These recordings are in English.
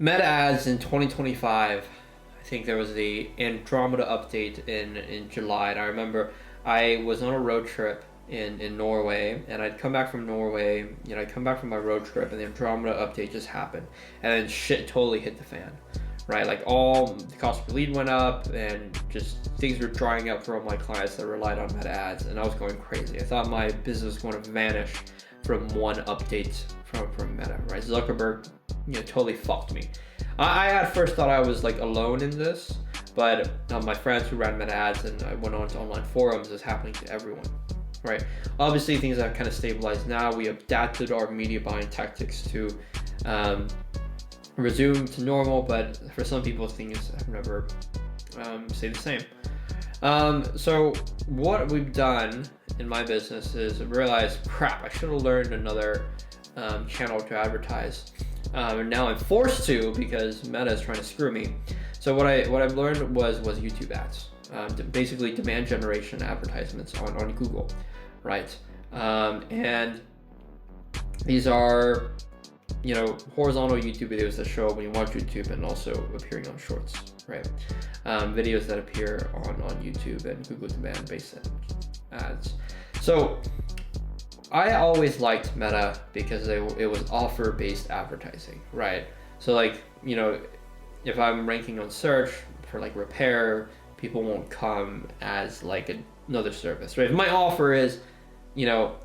Meta ads in 2025, I think there was the Andromeda update in July. And I remember I was on a road trip in Norway, and I'd come back from Norway, I'd come back from my road trip, and the Andromeda update just happened. And then shit totally hit the fan, right? Like all the cost per lead went up, and just things were drying up for all my clients that relied on Meta ads, and I was going crazy. I thought my business was going to vanish from one update from Meta, right? Zuckerberg, totally fucked me. I at first thought I was like alone in this, but my friends who ran Meta ads, and I went on to online forums, is happening to everyone, right? Obviously, things have kind of stabilized now. We adapted our media buying tactics to resume to normal, but for some people, things have never stayed the same. So what we've done in my business is realize, crap, I should have learned another channel to advertise. And now I'm forced to, because Meta is trying to screw me. So what I've learned was YouTube ads, basically demand generation advertisements on Google, right? And these are horizontal YouTube videos that show up when you watch YouTube and also appearing on Shorts, right? Videos that appear on YouTube and Google demand based ads. So I always liked Meta because it was offer based advertising, right? So like, if I'm ranking on search for like repair, people won't come as like another service, right? If my offer is, get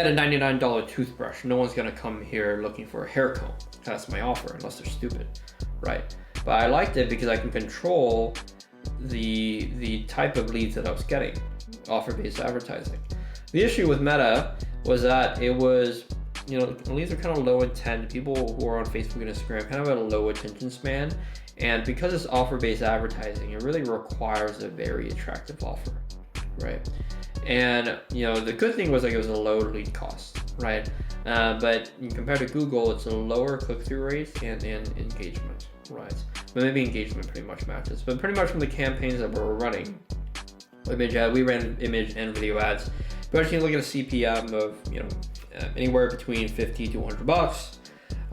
a $99 toothbrush, no one's gonna come here looking for a hair comb. That's my offer, unless they're stupid, right? But I liked it because I can control the type of leads that I was getting, offer-based advertising. The issue with Meta was that it was, leads are kind of low intent. People who are on Facebook and Instagram kind of have a low attention span. And because it's offer-based advertising, it really requires a very attractive offer, right? And, the good thing was like it was a low lead cost, right? But compared to Google, it's a lower click-through rate and engagement, right? But maybe engagement pretty much matches. But pretty much from the campaigns that we're running, we ran image and video ads. But you can look at a CPM of anywhere between $50 to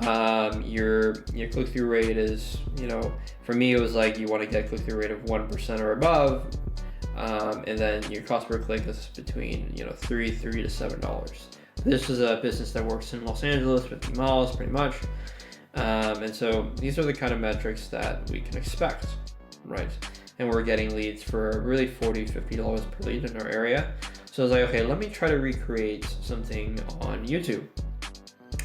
$100. Your click-through rate is, for me it was like you want to get a click-through rate of 1% or above, and then your cost per click is between $3 to $7. This is a business that works in Los Angeles, 50 miles pretty much, and so these are the kind of metrics that we can expect, right? And we're getting leads for really $40, $50 per lead in our area. So I was like, okay, let me try to recreate something on YouTube.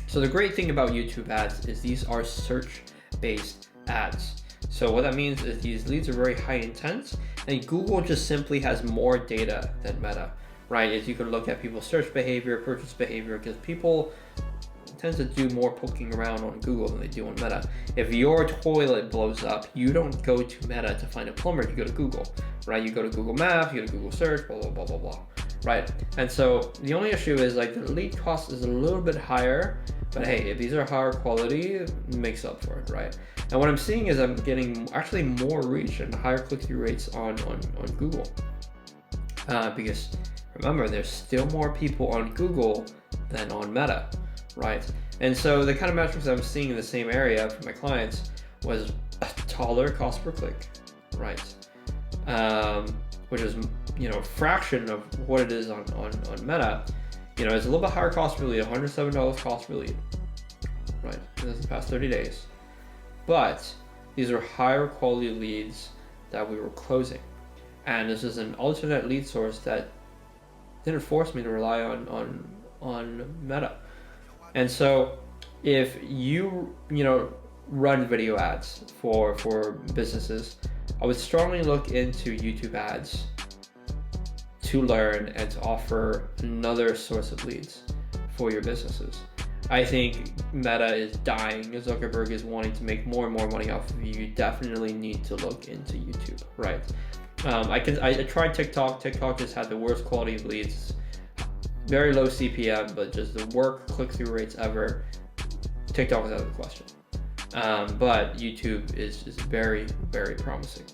So the great thing about YouTube ads is these are search-based ads. So what that means is these leads are very high intent, and Google just simply has more data than Meta, right? As you can look at people's search behavior, purchase behavior, because people tend to do more poking around on Google than they do on Meta. If your toilet blows up, you don't go to Meta to find a plumber, you go to Google, right? You go to Google Maps, you go to Google Search, blah, blah, blah, blah, blah, right? And so the only issue is like the lead cost is a little bit higher, but hey, if these are higher quality, it makes up for it, right? And what I'm seeing is I'm getting actually more reach and higher click-through rates on Google. Because remember, there's still more people on Google than on Meta, right? And so the kind of metrics I'm seeing in the same area for my clients was a taller cost per click, right? Which is, a fraction of what it is on Meta. It's a little bit higher cost per lead, $107 cost per lead, right? And this is the past 30 days. But these are higher quality leads that we were closing. And this is an alternate lead source that didn't force me to rely on Meta. And so if you run video ads for businesses, I would strongly look into YouTube ads to learn and to offer another source of leads for your businesses. I think Meta is dying. Zuckerberg is wanting to make more and more money off of you. You definitely need to look into YouTube, right? I tried TikTok. TikTok just had the worst quality of leads, very low CPM, but just the worst click-through rates ever. TikTok is out of the question. But YouTube is very, very promising.